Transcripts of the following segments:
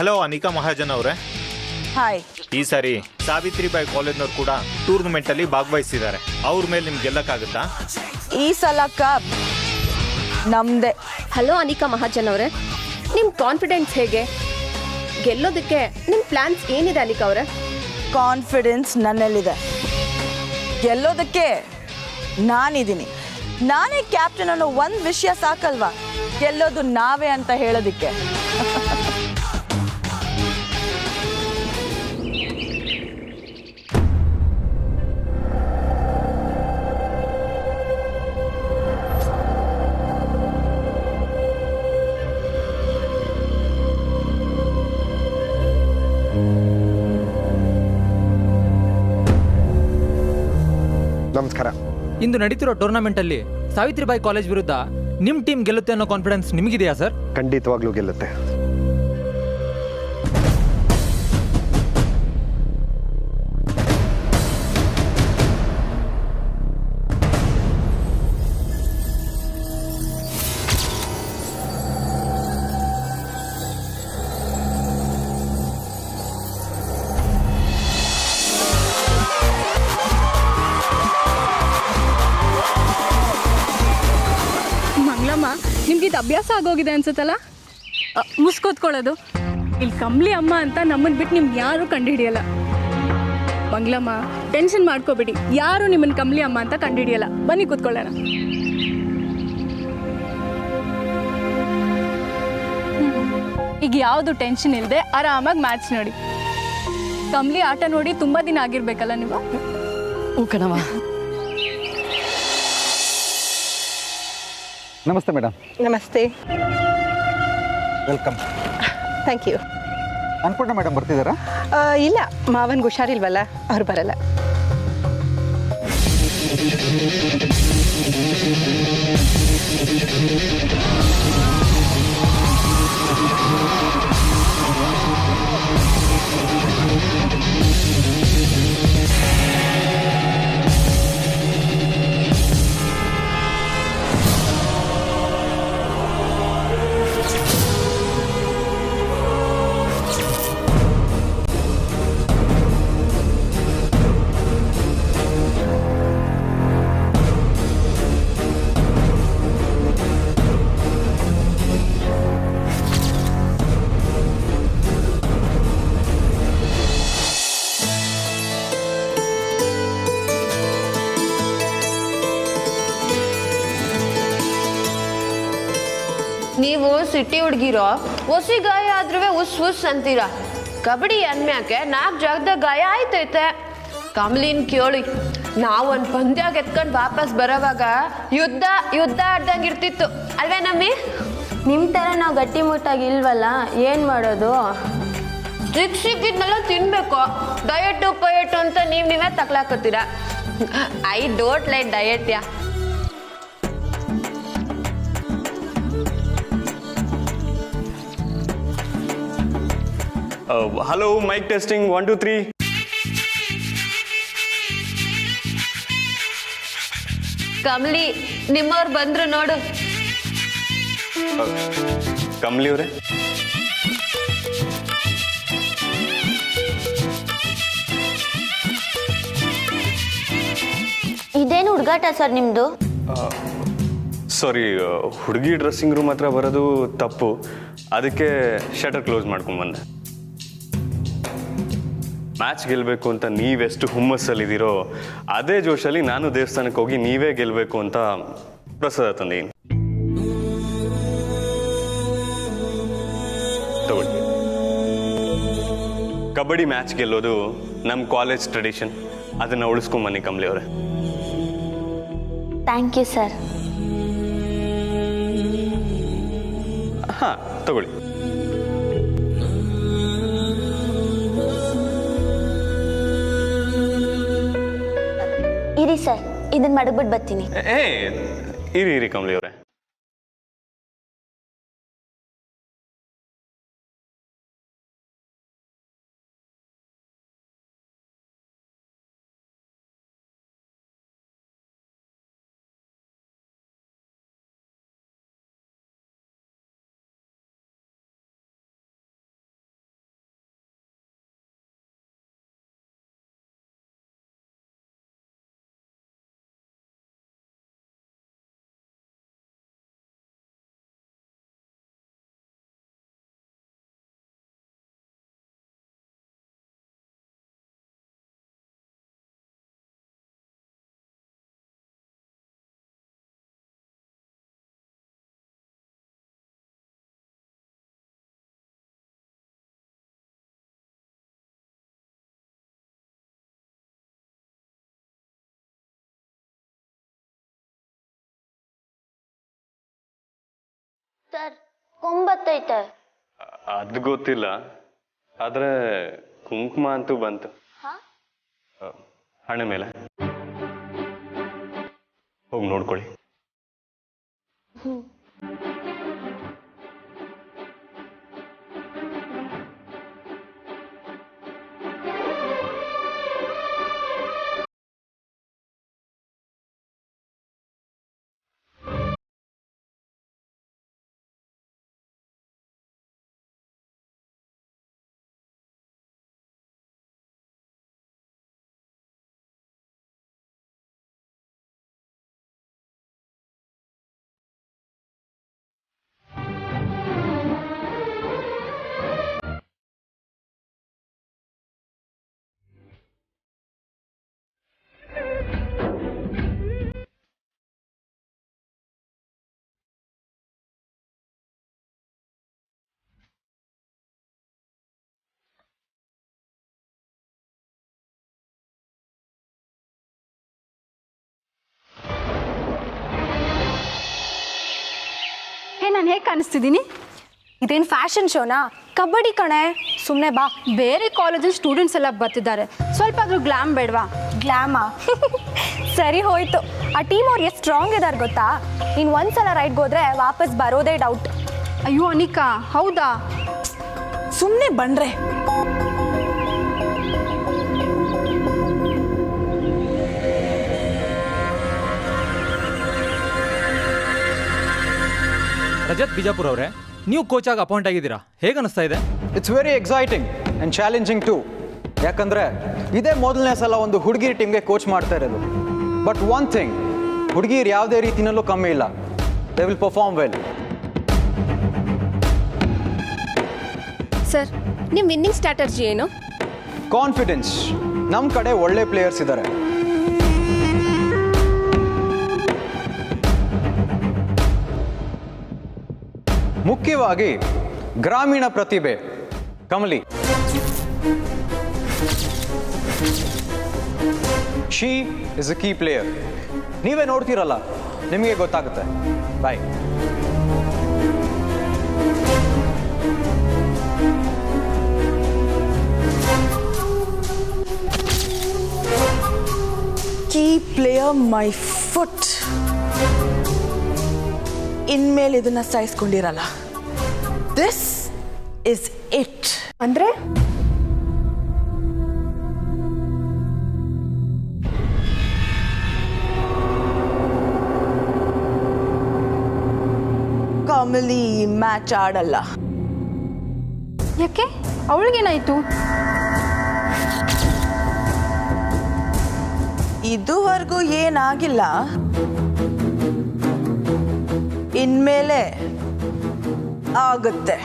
Hello Anika Mahajan ಅವರೇ. Hi. ಈ ಸಾರಿ ಸಾವಿತ್ರಿಬಾಯಿ ಕಾಲೇಜ್ನವ್ರು ಕೂಡ ಟೂರ್ನಮೆಂಟ್ ಅಲ್ಲಿ ಭಾಗವಹಿಸಿದ್ದಾರೆ. ಅವ್ರ ಮೇಲೆ ನಿಮ್ಗೆ ಗೆಲ್ಲಕ್ಕಾಗುತ್ತಾ? ಈ ಸಲ ಕಪ್ ನಮ್ದೆ. ಹಲೋ ಅನಿಕಾ ಮಹಾಜನ್ ಅವರೇ, ನಿಮ್ಮ ಕಾನ್ಫಿಡೆನ್ಸ್ ಹೇಗೆ? ಗೆಲ್ಲೋದಕ್ಕೆ ನಿಮ್ಮ ಪ್ಲಾನ್ಸ್ ಏನಿದೆ ಅನಿಕಾ ಅವರೇ? ಕಾನ್ಫಿಡೆನ್ಸ್ ನನ್ನಲ್ಲಿದೆ. ಗೆಲ್ಲೋದಕ್ಕೆ ನಾನಿದ್ದೀನಿ. ನಾನೇ ಕ್ಯಾಪ್ಟನ್ ಅನ್ನೋ ಒಂದು ವಿಷಯ ಸಾಕಲ್ವಾ ಗೆಲ್ಲೋದು ನಾವೇ ಅಂತ ಹೇಳೋದಕ್ಕೆ. ನಮಸ್ಕಾರ. ಇಂದು ನಡೀತಿರೋ ಟೂರ್ನಮೆಂಟಲ್ಲಿ ಸಾವಿತ್ರಿಬಾಯಿ ಕಾಲೇಜ್ ವಿರುದ್ಧ ನಿಮ್ಮ ಟೀಮ್ ಗೆಲ್ಲುತ್ತೆ ಅನ್ನೋ ಕಾನ್ಫಿಡೆನ್ಸ್ ನಿಮಗಿದೆಯಾ ಸರ್? ಖಂಡಿತವಾಗ್ಲೂ ಗೆಲ್ಲುತ್ತೆ. ನಿಮ್ಗೆ ಇದು ಅಭ್ಯಾಸ ಆಗೋಗಿದೆ ಅನ್ಸುತ್ತಲ್ಲ ಮುಸ್ಕೋತ್ಕೊಳ್ಳೋದು. ಇಲ್ಲಿ ಕಂಬ್ಲಿ ಅಮ್ಮ ಅಂತ ನಮ್ಮನ್ನು ಬಿಟ್ಟು ನಿಮ್ಗೆ ಯಾರೂ ಕಂಡುಹಿಡಿಯಲ್ಲ. ಮಂಗ್ಲಮ್ಮ ಟೆನ್ಷನ್ ಮಾಡ್ಕೋಬೇಡಿ, ಯಾರು ನಿಮ್ಮನ್ನು ಕಂಬ್ಲಿ ಅಮ್ಮ ಅಂತ ಕಂಡುಹಿಡಿಯಲ್ಲ. ಬನ್ನಿ ಕೂತ್ಕೊಳ್ಳೋಣ. ಈಗ ಯಾವುದು ಟೆನ್ಷನ್ ಇಲ್ಲದೆ ಆರಾಮಾಗಿ ಮ್ಯಾಚ್ ನೋಡಿ. ಕಂಬ್ಲಿ ಆಟ ನೋಡಿ ತುಂಬ ದಿನ ಆಗಿರ್ಬೇಕಲ್ಲ ನೀವು? ಕಣವ. ನಮಸ್ತೆ ಮೇಡಮ್. ನಮಸ್ತೆ. Welcome. Thank you. Annapurna madam ಬರ್ತಿದ್ದಾರಾ? ಇಲ್ಲ, ಮಾವನ್ಗೆ ಹುಷಾರಿಲ್ವಲ್ಲ, ಅವ್ರು ಬರಲ್ಲ. ನೀವು ಸಿಟಿ ಹುಡುಗಿರೋ ಹೊಸಿ ಗಾಯ ಆದ್ರೂ ಉಸ್ ಉಸ್ ಅಂತೀರ. ಕಬಡ್ಡಿ ಅನ್ಮ್ಯಾಕೆ 4 ಜಾಗದಾಗ ಗಾಯ ಆಯ್ತೈತೆ. ಕಮಲಿನ್ ಕೇಳಿ, ನಾವೊಂದು ಪಂದ್ಯ ಗೆತ್ಕೊಂಡು ವಾಪಸ್ ಬರೋವಾಗ ಯುದ್ಧ ಯುದ್ಧ ಆಡ್ದಂಗೆ ಇರ್ತಿತ್ತು ಅಲ್ವೇ ನಮ್ಮಿ? ನಿಮ್ಮ ಥರ ನಾವು ಗಟ್ಟಿಮುಟ್ಟಾಗಿ ಇಲ್ವಲ್ಲ, ಏನು ಮಾಡೋದು? ಸಿಕ್ಕಿದ್ನೆಲ್ಲ ತಿನ್ಬೇಕು. ಡಯಟು ಪಯಟು ಅಂತ ನೀವೇ ತಕ್ಲಾಕತ್ತೀರ. I don't like diet yeah. Hello, mic testing 1 2 3. Kamali, ನಿಮ್ಮವ್ರು ಬಂದ್ರು ನೋಡು. ಕಮಲಿ ಅವರೇ, ಇದೇನು ಹುಡುಗಾಟ ಸರ್ ನಿಮ್ಮದು? ಸಾರಿ, ಹುಡುಗಿ ಡ್ರೆಸ್ಸಿಂಗ್ ರೂಮ್ ಹತ್ರ ಬರೋದು ತಪ್ಪು. ಅದಕ್ಕೆ ಶಟರ್ ಕ್ಲೋಸ್ ಮಾಡ್ಕೊಂಡು ಬಂದೆ. ಮ್ಯಾಚ್ ಗೆಲ್ಲಬೇಕು ಅಂತ ನೀವೆಷ್ಟು ಹುಮ್ಮಸ್ಸಲ್ಲಿದ್ದೀರೋ ಅದೇ ಜೋಶಲ್ಲಿ ನಾನು ದೇವಸ್ಥಾನಕ್ಕೆ ಹೋಗಿ ನೀವೇ ಗೆಲ್ಲಬೇಕು ಅಂತ ಪ್ರಸಾದ ತಂದೀನಿ. ತಗೊಳ್ಳಿ. ಕಬಡ್ಡಿ ಮ್ಯಾಚ್ ಗೆಲ್ಲೋದು ನಮ್ಮ ಕಾಲೇಜ್ ಟ್ರೆಡಿಷನ್. ಅದನ್ನು ಉಳಿಸ್ಕೊಂಬನ್ನಿ ಕಮಲಿ ಅವರೇ. Thank you sir. ಹಾಂ, ತಗೊಳ್ಳಿ. ಇರಿ ಸರ್, ಇದನ್ನ ಮಡಗ್ಬಿಟ್ಟು ಬರ್ತೀನಿ. ಇರಿ ಕಮಲಿ ಅವರೇ. ಸರ್ ಕೊಂಬತ್ತೈತೆ. ಅದು ಗೊತ್ತಿಲ್ಲ, ಆದರೆ ಕುಂಕುಮ ಅಂತೂ ಬಂತು ಹಣೆ ಮೇಲೆ. ಹೋಗಿ ನೋಡ್ಕೊಳ್ಳಿ. ನಾನು ಹೇಗೆ ಕಾಣಿಸ್ತಿದ್ದೀನಿ? ಇದೇನು ಫ್ಯಾಷನ್ ಶೋನಾ? ಕಬಡ್ಡಿ ಕಣೆ, ಸುಮ್ಮನೆ ಬಾ. ಬೇರೆ ಕಾಲೇಜಲ್ಲಿ ಸ್ಟೂಡೆಂಟ್ಸ್ ಎಲ್ಲ ಬರ್ತಿದ್ದಾರೆ, ಸ್ವಲ್ಪ ಆದರೂ ಗ್ಲಾಮ್ ಬೇಡವಾ? ಗ್ಲಾಮಾ? ಸರಿ ಹೋಯ್ತು. ಆ ಟೀಮ್ ಅವ್ರು ಎಷ್ಟು ಸ್ಟ್ರಾಂಗ್ ಇದ್ದಾರೆ ಗೊತ್ತಾ? ನೀನು ಒಂದ್ಸಲ ರೈಡ್ಗೆ ಹೋದ್ರೆ ವಾಪಸ್ ಬರೋದೇ ಡೌಟ್. ಅಯ್ಯೋ ಅನಿಕಾ, ಹೌದಾ? ಸುಮ್ಮನೆ ಬಂದ್ರೆ ರಜತ್ ಬಿಜಾಪುರ್ ಅವರೇ, ನೀವು ಕೋಚ್ ಆಗಿ ಅಪಾಯಿಂಟ್ ಆಗಿದ್ದೀರಾ, ಹೇಗೆ ಅನಿಸ್ತಾ ಇದೆ? It's very exciting and challenging too. ಯಾಕಂದರೆ ಇದೇ ಮೊದಲನೇ ಸಲ ಒಂದು ಹುಡುಗಿರ್ ಟೀಮ್ಗೆ ಕೋಚ್ ಮಾಡ್ತಾ ಇರೋದು. ಬಟ್ ಒನ್ ಥಿಂಗ್, ಹುಡುಗಿರು ಯಾವುದೇ ರೀತಿಯಲ್ಲೂ ಕಮ್ಮಿ ಇಲ್ಲ. They will perform well. Sir, ನಿಮ್ಮ ವಿನ್ನಿಂಗ್ ಸ್ಟ್ರಾಟಜಿ ಏನು? ಕಾನ್ಫಿಡೆನ್ಸ್. ನಮ್ಮ ಕಡೆ ಒಳ್ಳೆ ಪ್ಲೇಯರ್ಸ್ ಇದ್ದಾರೆ. ಮುಖ್ಯವಾಗಿ ಗ್ರಾಮೀಣ ಪ್ರತಿಭೆ Kamali. She is a key player. ನೀವೇ ನೋಡ್ತೀರಲ್ಲ, ನಿಮಗೆ ಗೊತ್ತಾಗುತ್ತೆ. ಬಾಯ್. Key player my foot. ಇನ್ಮೇಲೆ ಇದನ್ನ ಸಾಯಿಸ್ಕೊಂಡಿರಲ್ಲ. This is it. ಅಂದರೆ ಕಮಲಿ ಮ್ಯಾಚ್ ಆಡಲ್ಲ. ಯಾಕೆ? ಅವಳಿಗೇನಾಯಿತು? ಇದುವರೆಗೂ ಏನಾಗಿಲ್ಲ, ಇನ್ಮೇಲೆ ಆಗುತ್ತೆ.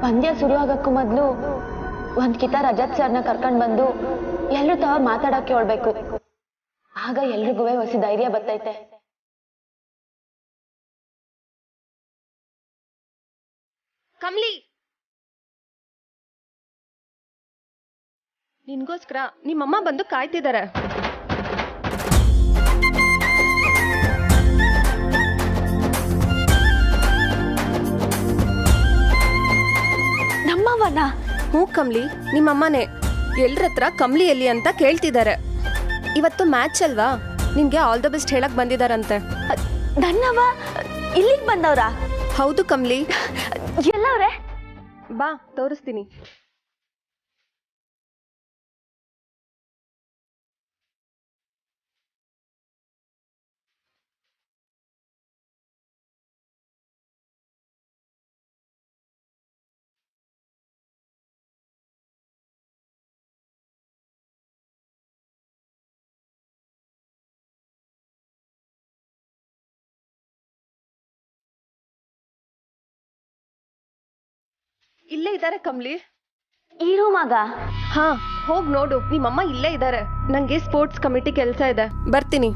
ಪಂದ್ಯ ಶುರು ಆಗಕ್ಕೂ ಮೊದಲು ಒಂದ್ ಕಿತ ರಜತ್ ಸರ್ನ ಕರ್ಕೊಂಡ್ ಬಂದು ಎಲ್ರು ತಾವ ಮಾತಾಡಕ್ಕೆ ಹೇಳ್ಬೇಕು. ಆಗ ಎಲ್ರಿಗೂ ಹೊಸ ಧೈರ್ಯ ಬರ್ತೈತೆ. ಕಮಲಿ, ನಿನ್ಗೋಸ್ಕರ ನಿಮ್ಮಮ್ಮ ಬಂದು ಕಾಯ್ತಿದ್ದಾರೆ. ನಮ್ಮವನ? ಹ್ಞೂ ಕಮ್ಲಿ, ನಿಮ್ಮಮ್ಮನೇ. ಎಲ್ರ ಹತ್ರ ಕಮ್ಲಿ ಎಲ್ಲಿ ಅಂತ ಕೇಳ್ತಿದ್ದಾರೆ. ಇವತ್ತು ಮ್ಯಾಚ್ ಅಲ್ವಾ, ನಿನ್ಗೆ ಆಲ್ ದ ಬೆಸ್ಟ್ ಹೇಳಕ್ ಬಂದಿದಾರಂತೆ. ನನ್ನವ ಇಲ್ಲಿಗೆ ಬಂದವ್ರಾ? ಹೌದು ಕಮ್ಲಿ. ಎಲ್ಲವ್ರೆ? ಬಾ ತೋರಿಸ್ತೀನಿ. ಇಲ್ಲೇ ಇದ್ದಾರೆ ಕಮ್ಲಿ. ಈ ರೂಮಾಗ? ಹಾ, ಹೋಗ್ ನೋಡು, ನಿಮ್ಮಮ್ಮ ಇಲ್ಲೇ ಇದ್ದಾರೆ. ನಂಗೆ ಸ್ಪೋರ್ಟ್ಸ್ ಕಮಿಟಿ ಕೆಲಸ ಇದೆ, ಬರ್ತೀನಿ.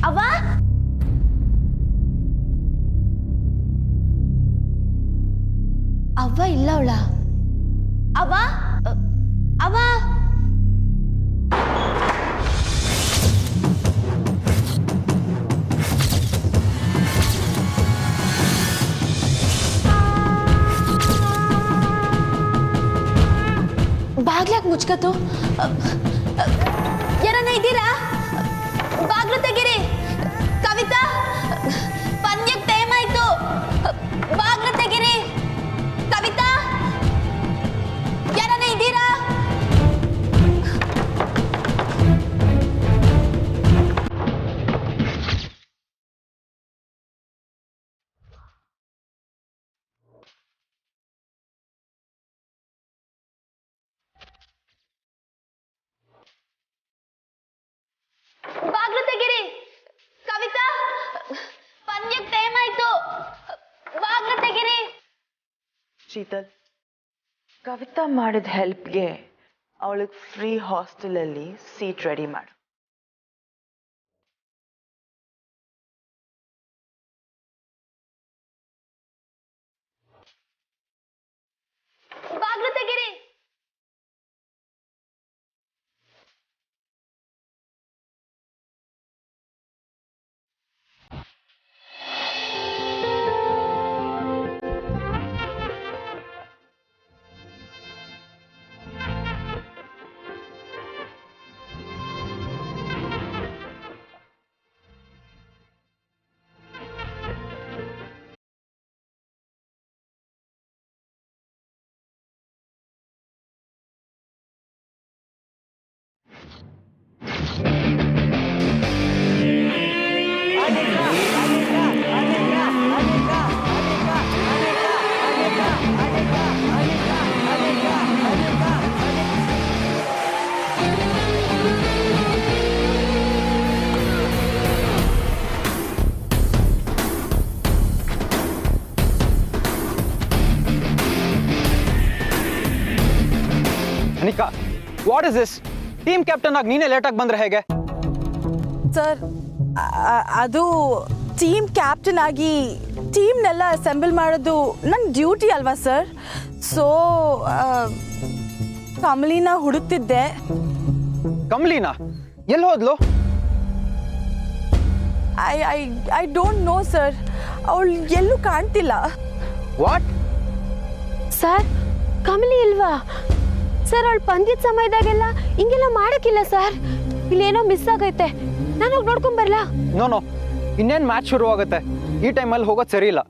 ಅವ್ವ ಅವ್ವ ಇಲ್ಲ ಅವಳ. ಅವ್ವ ಅವ್ವ ಬಾಗ್ಲಾಕ್ ಮುಚ್ಕತ್ತು. ಯಾರನ್ನ ಇದ್ದೀರಾ? ಬಾಗ್ಲು ತೆಗೀರಿ. ಕವಿತಾ, ಪಂದ್ಯಕ್ಕೆ ಟೈಮ್ ಆಯ್ತು. ಬಾಗ್ಲು ತೆಗೀರಿ. ಕವಿತಾ, ಯಾರನ್ನ ಇದ್ದೀರಾ? ಬಾಗ್ಲು ತೆಗೀರಿ. ಕವಿತಾ, ಪಂದ್ಯಕ್ಕೆ ಟೈಮ್ ಆಯ್ತು. ಬಾಗ್ಲು ತೆಗೀರಿ. ಶೀತಲ್, ಕವಿತಾ ಮಾಡಿದ ಹೆಲ್ಪ್ಗೆ ಅವಳಿಗೆ ಫ್ರೀ ಹಾಸ್ಟೆಲಲ್ಲಿ ಸೀಟ್ ರೆಡಿ ಮಾಡು. ಬಾಗ್ಲು ತೆಗೀರಿ. Anika, what is this? Team captain ಆಗಿ ನೀನೇ ಲೇಟಾಗಿ ಬಂದ್ರೆ ಹೇಗೆ? ಸರ್, ಅದು ಟೀಮ್ ಕ್ಯಾಪ್ಟನ್ ಆಗಿ ಟೀಮ್ನೆಲ್ಲ ಅಸೆಂಬಲ್ ಮಾಡೋದು ನನ್ನ ಡ್ಯೂಟಿ ಅಲ್ವಾ ಸರ್? ಸೊ ಕಮಲಿನ ಹುಡುಕ್ತಿದ್ದೆ. ಕಮಲಿನಾ? ಎಲ್ಲಿ ಹೋದ್ಲು? ಐ ಡೋಂಟ್ ನೋ ಸರ್, ಅವಳು ಎಲ್ಲೂ ಕಾಣ್ತಿಲ್ಲ. ವಾಟ್? ಸರ್, ಕಮಲಿ ಇಲ್ವಾ ಸರ್? ಅವಳು ಪಂದ್ಯದ ಸಮಯದಾಗೆಲ್ಲ ಹಿಂಗೆಲ್ಲ ಮಾಡಕ್ಕಿಲ್ಲ ಸರ್. ಇಲ್ಲೇನೋ ಮಿಸ್ ಆಗೈತೆ. ನಾನು ಹೋಗಿ ನೋಡ್ಕೊಂಬರ್ಲಾ? ನೋ, ಇನ್ನೇನು ಮ್ಯಾಚ್ ಶುರು ಆಗುತ್ತೆ. ಈ ಟೈಮಲ್ಲಿ ಹೋಗೋದು ಸರಿ ಇಲ್ಲ.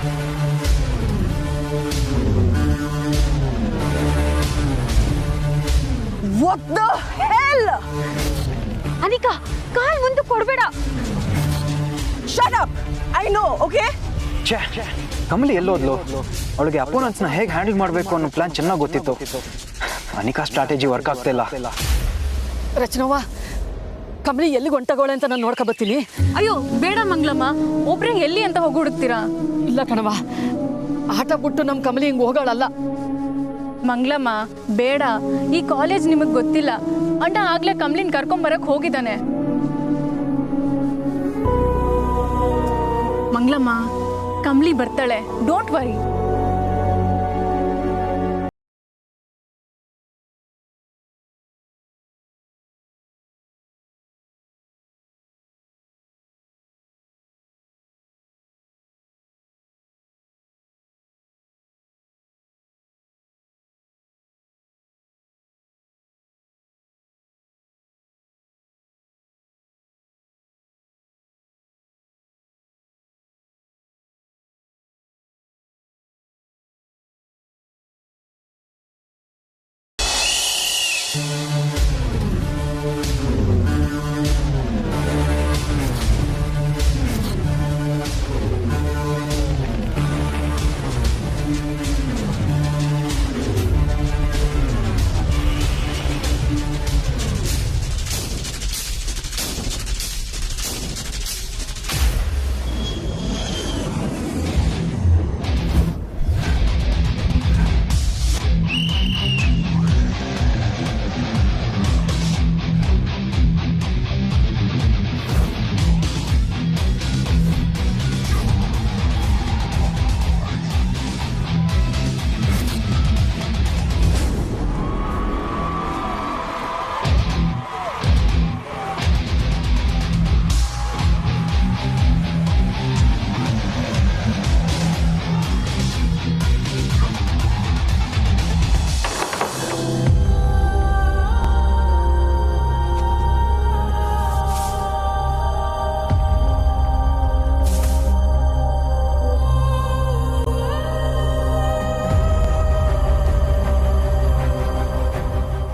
What the hell? ಅನಿಕಾ ಕಾಲ್ ಮುಂದೆ ಕೊಡಬೇಡ. Shut up. I know, okay? ಛೇ ಕಮಲಿ ಎಲ್ಲೋದ್ಲು? ಅವಳಿಗೆ ಅಪೋನೆಂಟ್ಸ್ನ ಹೇಗೆ ಹ್ಯಾಂಡಲ್ ಮಾಡಬೇಕು ಅನ್ನೋ ಪ್ಲಾನ್ ಚೆನ್ನಾಗಿ ಗೊತ್ತಿತ್ತು. ಅನಿಕಾ ಸ್ಟ್ರಾಟಜಿ ವರ್ಕ್ ಆಗ್ತಾ ಇಲ್ಲ. ರಚನವ್ವ, ಕಮಲಿ ಎಲ್ಲಿಗೆ ಹೊಂಟಗೋಳೆ ಅಂತ ನಾನು ನೋಡ್ಕೊ ಬರ್ತೀನಿ. ಅಯ್ಯೋ ಬೇಡ ಮಂಗ್ಲಮ್ಮ, ಒಬ್ರೇ ಎಲ್ಲಿ ಅಂತ ಹೋಗಿ ಹುಡುಕ್ತೀರಾ? ಇಲ್ಲ ಕಣವ್ವ, ಆಟ ಬಿಟ್ಟು ನಮ್ಮ ಕಮಲಿ ಹಿಂಗೆ ಹೋಗೋಳಲ್ಲ. ಮಂಗ್ಲಮ್ಮ ಬೇಡ, ಈ ಕಾಲೇಜ್ ನಿಮಗೆ ಗೊತ್ತಿಲ್ಲ. ಅಣ್ಣ ಆಗ್ಲೇ ಕಮ್ಲಿನ್ ಕರ್ಕೊಂಬರಕ್ ಹೋಗಿದ್ದಾನೆ. ಮಂಗ್ಲಮ್ಮ ಕಮ್ಲಿ ಬರ್ತಾಳೆ, ಡೋಂಟ್ ವರಿ.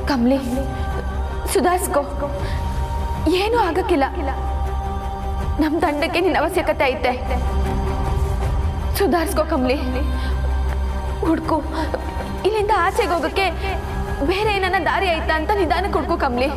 ಕಮಲಿ, ಸುಧಾರಿಸ್ಕೋ, ಏನೂ ಆಗಕ್ಕಿಲ್ಲ. ನಮ್ಮ ತಂಡಕ್ಕೆ ನಿನ್ನ ಅವಶ್ಯಕತೆ ಐತೆ. ಸುಧಾರಿಸ್ಕೋ ಕಮಲಿ, ಹುಡ್ಕು. ಇಲ್ಲಿಂದ ಆಚೆಗೆ ಹೋಗಕ್ಕೆ ಬೇರೆ ಏನನ್ನ ದಾರಿ ಐತಾ ಅಂತ ನಿಧಾನಕ್ಕೆ ಹುಡ್ಕು ಕಮಲಿ.